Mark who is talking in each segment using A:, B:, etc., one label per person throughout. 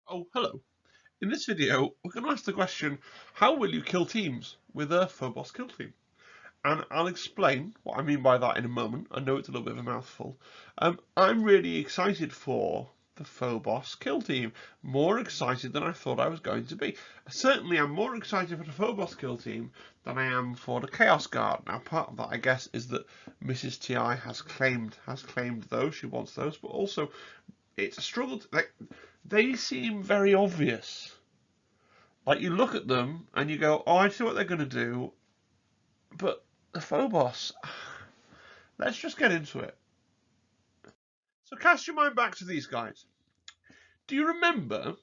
A: Oh, hello. In this video, we're going to ask the question, how will you kill teams with a Phobos Kill Team? And I'll explain what I mean by that in a moment. I know it's a little bit of a mouthful. I'm really excited for the Phobos Kill Team. More excited than I thought I was going to be. Certainly, I'm more excited for the Phobos Kill Team than I am for the Chaos Guard. Now, part of that, I guess, is that Mrs. TI has claimed those. She wants those, but also it's a struggle. They seem very obvious. Like, you look at them and you go, oh, I see what they're going to do. But the Phobos, let's just get into it. So cast your mind back to these guys. Do you remember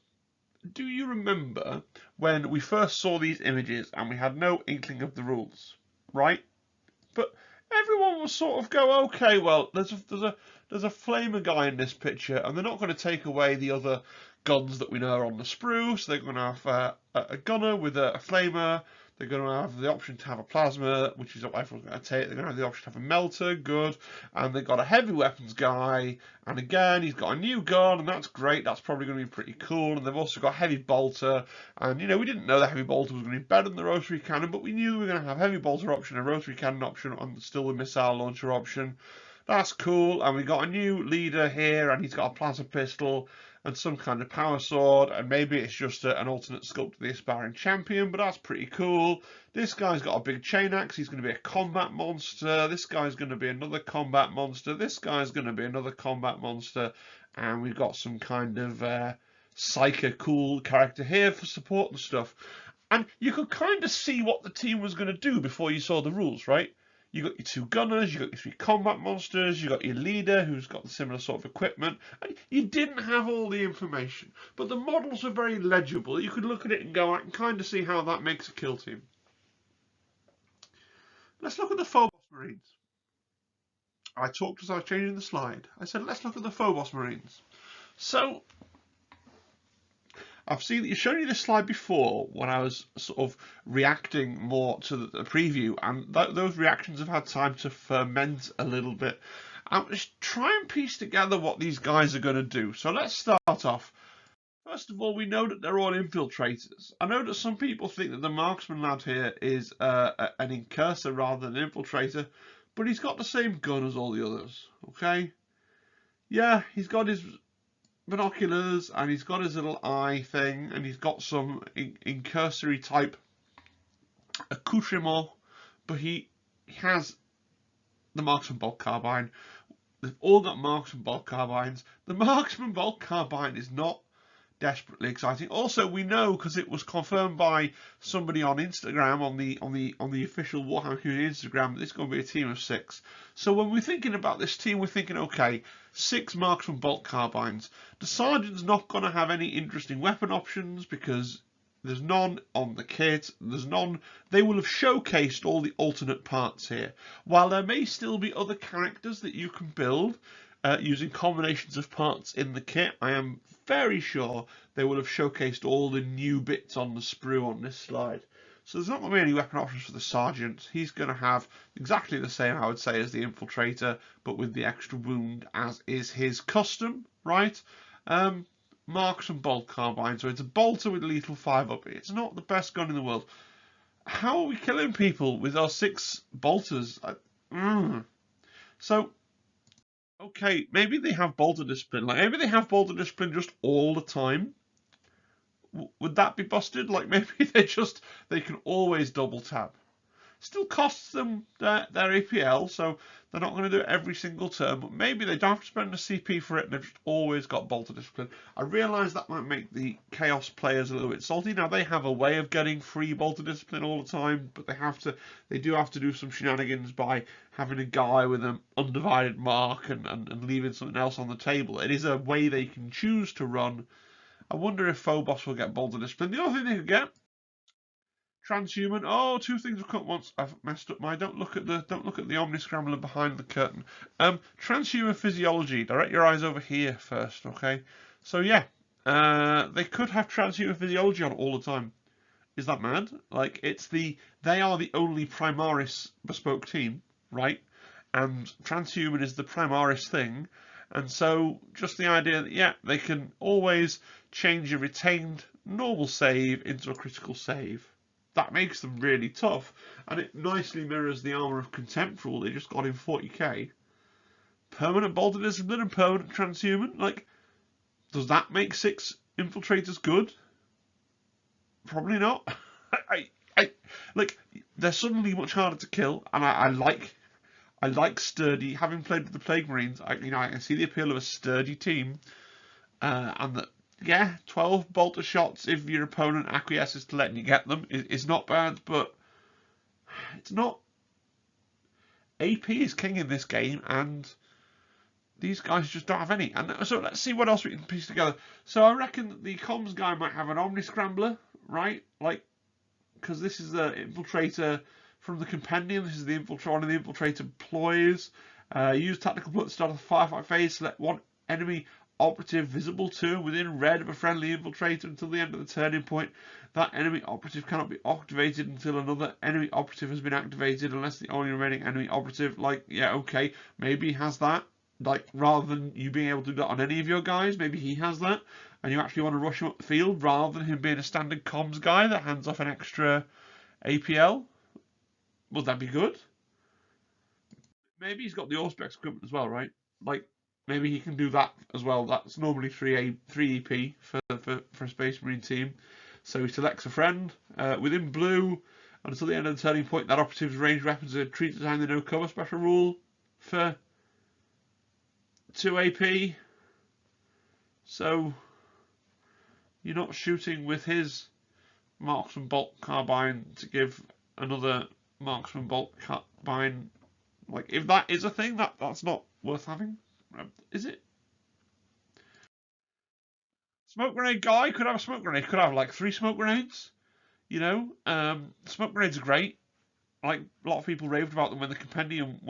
A: when we first saw these images and we had no inkling of the rules, right? But everyone will sort of go, okay, well, there's a flamer guy in this picture, and they're not going to take away the other guns that we know are on the sprue. So they're going to have a gunner with a flamer. They're going to have the option to have a plasma, which is what everyone's going to take. They're going to have the option to have a melter, good. And they've got a heavy weapons guy. And again, he's got a new gun, and that's great. That's probably going to be pretty cool. And they've also got heavy bolter. And, you know, we didn't know the heavy bolter was going to be better than the rotary cannon, but we knew we were going to have heavy bolter option, a rotary cannon option, and still the missile launcher option. That's cool. And we got a new leader here, and he's got a plasma pistol and some kind of power sword, and maybe it's just an alternate sculpt to the aspiring champion, but that's pretty cool. This guy's got a big chain axe. He's going to be a combat monster. This guy's going to be another combat monster. This guy's going to be another combat monster, and we've got some kind of psycho cool character here for support and stuff. And you could kind of see what the team was going to do before you saw the rules, right? You got your two gunners, you got your three combat monsters, you got your leader who's got the similar sort of equipment. And you didn't have all the information, but the models were very legible. You could look at it and go, I can kind of see how that makes a kill team. Let's look at the Phobos Marines. I talked as I was changing the slide. I said, let's look at the Phobos Marines. So, I've shown you this slide before when I was sort of reacting more to the preview, and those reactions have had time to ferment a little bit. I'm just try and piece together what these guys are going to do. So let's start off. First of all, we know that they're all infiltrators. I know that some people think that the marksman lad here is an incursor rather than an infiltrator, but he's got the same gun as all the others, okay? Yeah, he's got his binoculars and he's got his little eye thing and he's got some incursory type accoutrement, but he has the marksman bolt carbine. They've all got marksman bolt carbines. The marksman bolt carbine is not desperately exciting. Also, we know because it was confirmed by somebody on Instagram, on the official Warhammer community Instagram, that it's going to be a team of 6. So when we're thinking about this team, we're thinking, okay, 6 marksman bolt carbines. The sergeant's not going to have any interesting weapon options because there's none on the kit. There's none. They will have showcased all the alternate parts here. While there may still be other characters that you can build using combinations of parts in the kit, I am very sure they will have showcased all the new bits on the sprue on this slide. So there's not going to be any weapon options for the sergeant. He's going to have exactly the same, I would say, as the infiltrator, but with the extra wound, as is his custom, right? Marksman bolt carbine, so it's a bolter with lethal 5-up. It's not the best gun in the world. How are we killing people with our 6 bolters? So, okay, maybe they have bolter discipline. Like, maybe they have bolter discipline just all the time. Would that be busted? Like, maybe they can always double tap. Still costs them their APL, so they're not going to do it every single turn, but maybe they don't have to spend a CP for it and they've just always got bolter discipline. I realise that might make the Chaos players a little bit salty. Now, they have a way of getting free bolter discipline all the time, but they do have to do some shenanigans by having a guy with an undivided mark and leaving something else on the table. It is a way they can choose to run. I wonder if Phobos will get bolter discipline. The other thing they could get, transhuman. Oh, 2 things have come at once. I've messed up my. Don't look at the omniscrambler behind the curtain. Transhuman physiology. Direct your eyes over here first, okay? So yeah, they could have transhuman physiology on all the time. Is that mad? Like, they are the only Primaris bespoke team, right? And transhuman is the Primaris thing. And so just the idea that, yeah, they can always change a retained normal save into a critical save. That makes them really tough, and it nicely mirrors the Armour of Contempt rule they just got in 40k. Permanent Bolt of Discipline and permanent Transhuman. Like, does that make 6 Infiltrators good? Probably not. Like, they're suddenly much harder to kill, and I like sturdy. Having played with the Plague Marines, I can see the appeal of a sturdy team, and that, yeah, 12 bolter shots if your opponent acquiesces to letting you get them is not bad, but it's not. AP is king in this game, and these guys just don't have any. And so let's see what else we can piece together. So I reckon that the comms guy might have an Omni Scrambler, right? Like, because this is the Infiltrator from the Compendium. This is the one of the Infiltrator ploys. Use tactical put at the start of the firefight phase. Select one enemy operative visible to within red of a friendly Infiltrator until the end of the turning point. That enemy operative cannot be activated until another enemy operative has been activated, unless the only remaining enemy operative, like, yeah, okay, maybe he has that. Like, rather than you being able to do that on any of your guys, maybe he has that, and you actually want to rush him up the field rather than him being a standard comms guy that hands off an extra APL. Would that be good? Maybe he's got the Auspex equipment as well, right? Like, maybe he can do that as well. That's normally 3 EP for a Space Marine team. So he selects a friend within blue, and until the end of the turning point, that operative's ranged weapons are treated behind the no cover special rule for 2 AP. So you're not shooting with his marksman bolt carbine to give another marksman bolt carbine. Like, if that is a thing, that's not worth having, is it? Smoke grenade guy could have a smoke grenade. Could have like 3 smoke grenades. You know, smoke grenades are great. Like, a lot of people raved about them when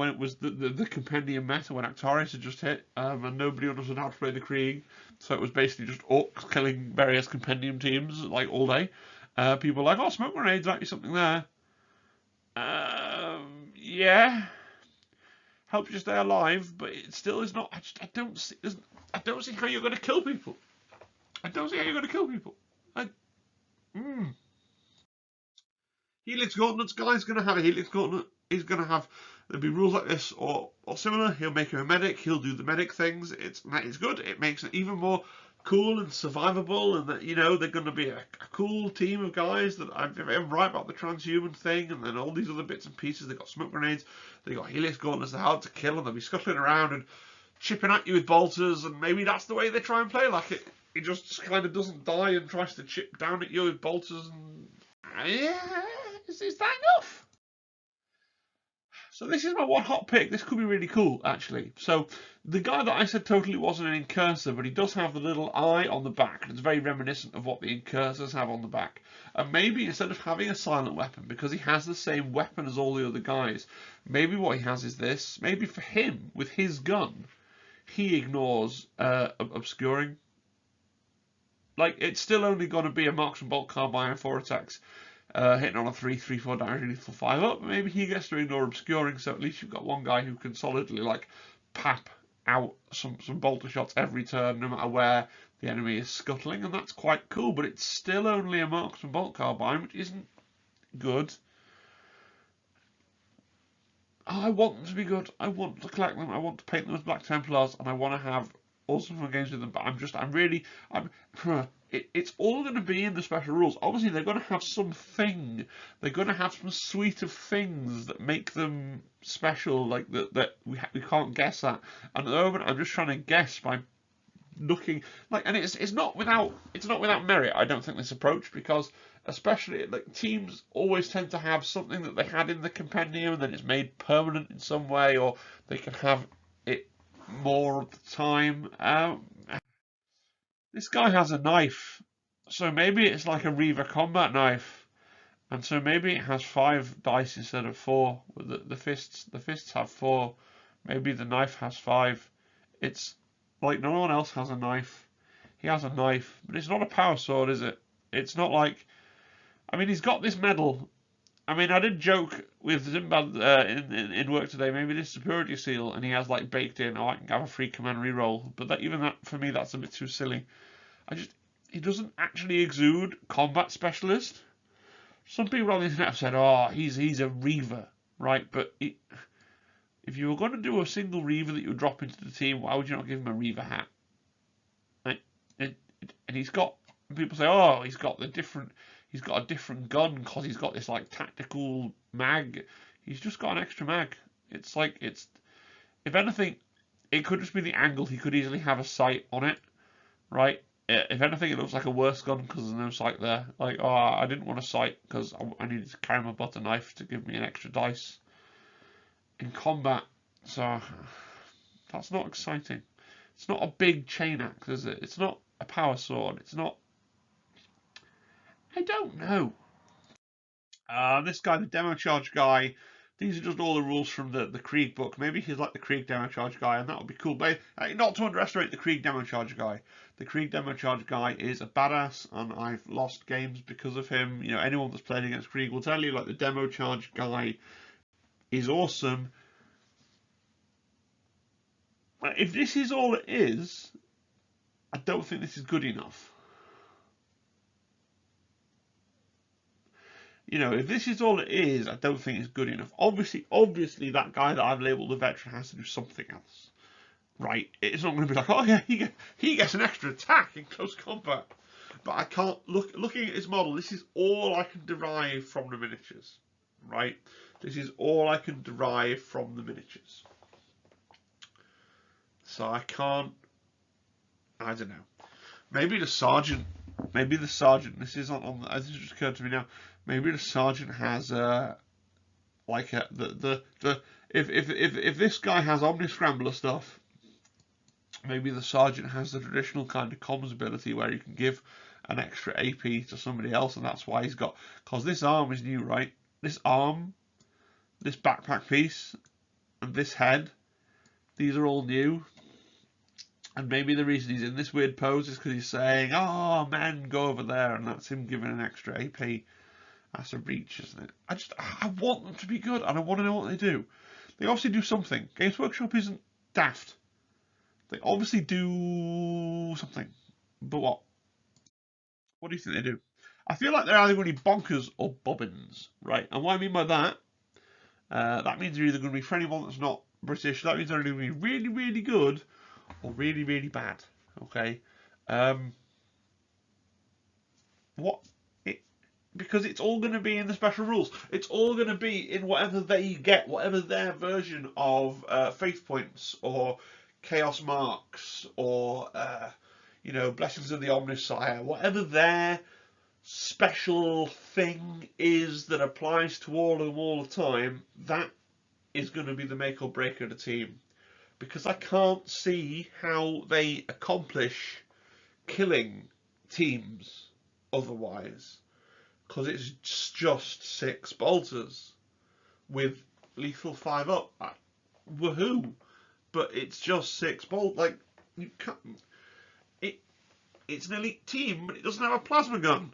A: it was the compendium meta when Actarius had just hit, and nobody understood how to play the Krieg, so it was basically just orcs killing various compendium teams like all day. People were like, oh, smoke grenades might be something there. Yeah, helps you stay alive, but it still is not. I don't see how you're going to kill people. I don't see how you're going to kill people. Helix Gauntlets guy's going to have a Helix Gauntlet. He's going to have, there'll be rules like this or similar. He'll make him a medic. He'll do the medic things. It's good. It makes it even more cool and survivable, and that, you know, they're going to be a cool team of guys that I'm right about the transhuman thing, and then all these other bits and pieces. They've got smoke grenades. They've got Helix Gauntlets. They're hard to kill, and they'll be scuttling around and chipping at you with bolters, and maybe that's the way they try and play. Like, it just kind of doesn't die and tries to chip down at you with bolters, and yeah. Is that enough? So this is my one hot pick. This could be really cool, actually. So the guy that I said totally wasn't an incursor, but he does have the little eye on the back, and it's very reminiscent of what the incursors have on the back. And maybe instead of having a silent weapon, because he has the same weapon as all the other guys, maybe what he has is this. Maybe for him, with his gun, he ignores obscuring. Like, it's still only going to be a marksman bolt carbine and 4 attacks. Hitting on a 3/3/4 damage relief for 5 up, but maybe he gets to ignore obscuring, so at least you've got one guy who can solidly, like, pap out some bolter shots every turn, no matter where the enemy is scuttling, and that's quite cool, but it's still only a marksman bolt carbine, which isn't good. I want them to be good. I want to collect them. I want to paint them as Black Templars, and I want to have awesome fun games with them, but it's all going to be in the special rules. Obviously, they're going to have something. They're going to have some suite of things that make them special, like that we can't guess at. And at the moment, I'm just trying to guess by looking like, and it's not without merit. I don't think this approach, because especially like teams always tend to have something that they had in the compendium and then it's made permanent in some way, or they can have it more of the time. This guy has a knife, so maybe it's like a Reaver combat knife, and so maybe it has 5 dice instead of 4. The fists have 4. Maybe the knife has 5. It's like no one else has a knife. He has a knife, but it's not a power sword, is it? It's not like, I mean, he's got this medal. I mean, I did joke with Zimbad in work today, maybe this superiority seal, and he has like baked in, oh, I can have a free command reroll. But even that, for me, that's a bit too silly. he doesn't actually exude combat specialist. Some people on the internet have said, "Oh, he's a Reaver," right? But if you were going to do a single Reaver that you would drop into the team, why would you not give him a Reaver hat? Right? And he's got, people say, "Oh, he's got a different gun because he's got this like tactical mag." He's just got an extra mag. It's like if anything, it could just be the angle. He could easily have a sight on it, right? If anything, it looks like a worse gun because there's no sight there. Like, oh, I didn't want a sight because I needed to carry my butter knife to give me an extra dice in combat. So that's not exciting. It's not a big chain axe, is it? It's not a power sword. It's not. I don't know. This guy, the demo charge guy. These are just all the rules from the Krieg book. Maybe he's like the Krieg demo charge guy, and that would be cool. But not to underestimate the Krieg demo charge guy. The Krieg demo charge guy is a badass, and I've lost games because of him. You know, anyone that's played against Krieg will tell you, like, the demo charge guy is awesome. But if this is all it is, I don't think this is good enough. You know, if this is all it is, I don't think it's good enough. Obviously, that guy that I've labelled the veteran has to do something else, right? It's not going to be like, oh yeah, he gets an extra attack in close combat. But I can't looking at his model. This is all I can derive from the miniatures, right? This is all I can derive from the miniatures. So I can't. I don't know. Maybe the sergeant. This is on. This just occurred to me now. Maybe the sergeant has like if this guy has Omni Scrambler stuff, maybe the sergeant has the traditional kind of comms ability where he can give an extra AP to somebody else, and that's why he's got. Because this arm is new, right? This arm, this backpack piece, and this head, these are all new. And maybe the reason he's in this weird pose is because he's saying, "Oh, men, go over there," and that's him giving an extra AP. That's a reach, isn't it? I want them to be good, and I want to know what they do. They obviously do something. Games Workshop isn't daft. They obviously do something. But what? What do you think they do? I feel like they're either going to be bonkers or bobbins, right? And what I mean by that, that means they're either going to be, for anyone that's not British, that means they're going to be really, really good or really, really bad. Okay? What? Because it's all going to be in the special rules. It's all going to be in whatever they get, whatever their version of faith points or chaos marks or blessings of the Omnissiah, whatever their special thing is that applies to all of them all the time. That is going to be the make or break of the team, because I can't see how they accomplish killing teams otherwise. Because it's just 6 bolters with lethal 5 up. Woohoo! But it's just 6 bolters. Like, you can't. It's an elite team, but it doesn't have a plasma gun.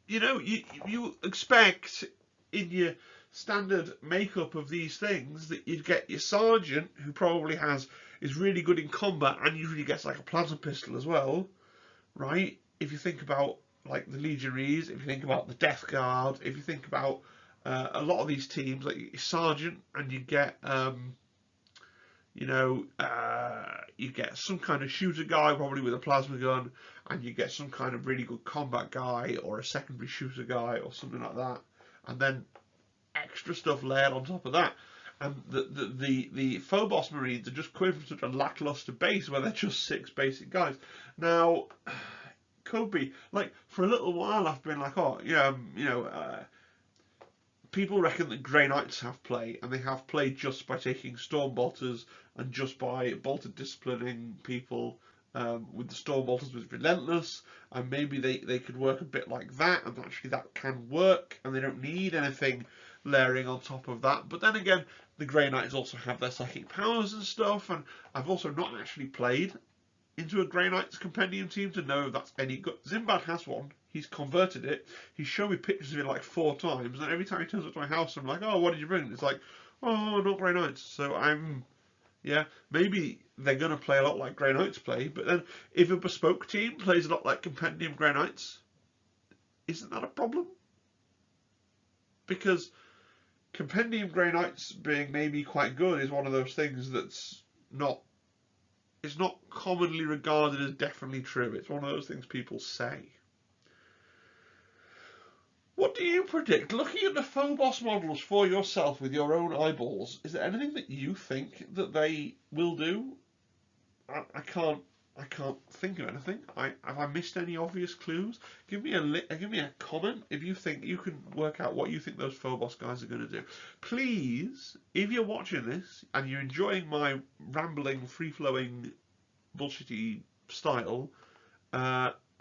A: You expect in your standard makeup of these things that you'd get your sergeant, who probably is really good in combat and usually gets like a plasma pistol as well. Right? If you think about like the Legionaries, if you think about the Death Guard, if you think about a lot of these teams, like your Sergeant, and you get you get some kind of shooter guy probably with a plasma gun, and you get some kind of really good combat guy or a secondary shooter guy or something like that, and then extra stuff layered on top of that. And the Phobos Marines are just coming from such a lackluster base where they're just 6 basic guys. Now, could be like for a little while I've been like, people reckon that Grey Knights have play, and they have play just by taking Storm Bolters and just by bolter disciplining people with the Storm Bolters with Relentless, and maybe they could work a bit like that, and actually that can work, and they don't need anything layering on top of that. But then again, the Grey Knights also have their psychic powers and stuff, and I've also not actually played into a Grey Knights compendium team to know if that's any good. Zimbad has one. He's converted it. He's shown me pictures of it like 4 times, and every time he turns up to my house, I'm like, "Oh, what did you bring?" It's like, "Oh, not Grey Knights." So I'm Yeah, maybe they're going to play a lot like Grey Knights play, but then if a bespoke team plays a lot like Compendium Grey Knights, isn't that a problem? Because Compendium Grey Knights being maybe quite good is one of those things that's not, it's not commonly regarded as definitely true. It's one of those things people say. What do you predict? Looking at the Phobos models for yourself with your own eyeballs, is there anything that you think that they will do? I can't think of anything. Have I missed any obvious clues? Give me a comment if you think you can work out what you think those Phobos guys are going to do. Please, if you're watching this and you're enjoying my rambling, free-flowing, bullshitty style,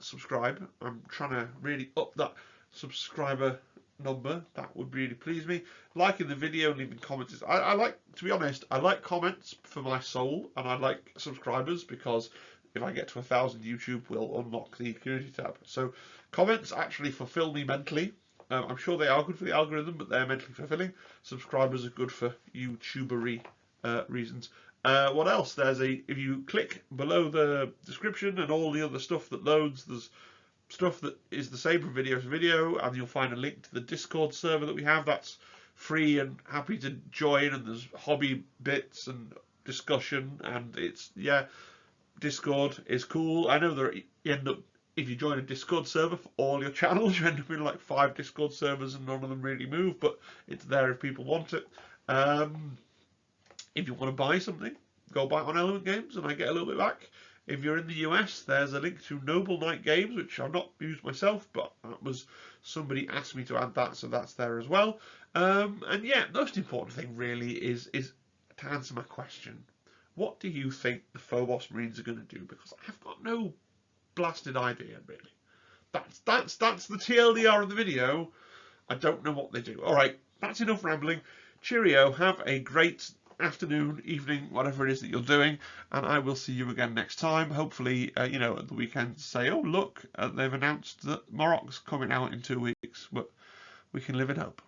A: subscribe. I'm trying to really up that subscriber number. That would really please me. Liking the video, leaving comments. I like, to be honest, I like comments for my soul, and I like subscribers because if I get to 1,000, YouTube will unlock the community tab. So comments actually fulfill me mentally. I'm sure they are good for the algorithm, but they're mentally fulfilling. Subscribers are good for YouTubery reasons. What else? If you click below the description and all the other stuff that loads, there's stuff that is the same from video to video, and you'll find a link to the Discord server that we have. That's free and happy to join, and there's hobby bits and discussion, and it's, yeah, Discord is cool. I know that you end up, if you join a Discord server for all your channels, you end up in like 5 Discord servers and none of them really move, but it's there if people want it. If you want to buy something, go buy it on Element Games and I get a little bit back. If you're in the US, there's a link to Noble Knight Games, which I've not used myself, but that was, somebody asked me to add that, so that's there as well. And yeah, most important thing really is to answer my question. What do you think the Phobos Marines are going to do? Because I've got no blasted idea, really. That's the TLDR of the video. I don't know what they do. All right, that's enough rambling. Cheerio. Have a great afternoon, evening, whatever it is that you're doing, and I will see you again next time. Hopefully, at the weekend, say, oh look, they've announced that Moroc's coming out in 2 weeks, but we can live in hope.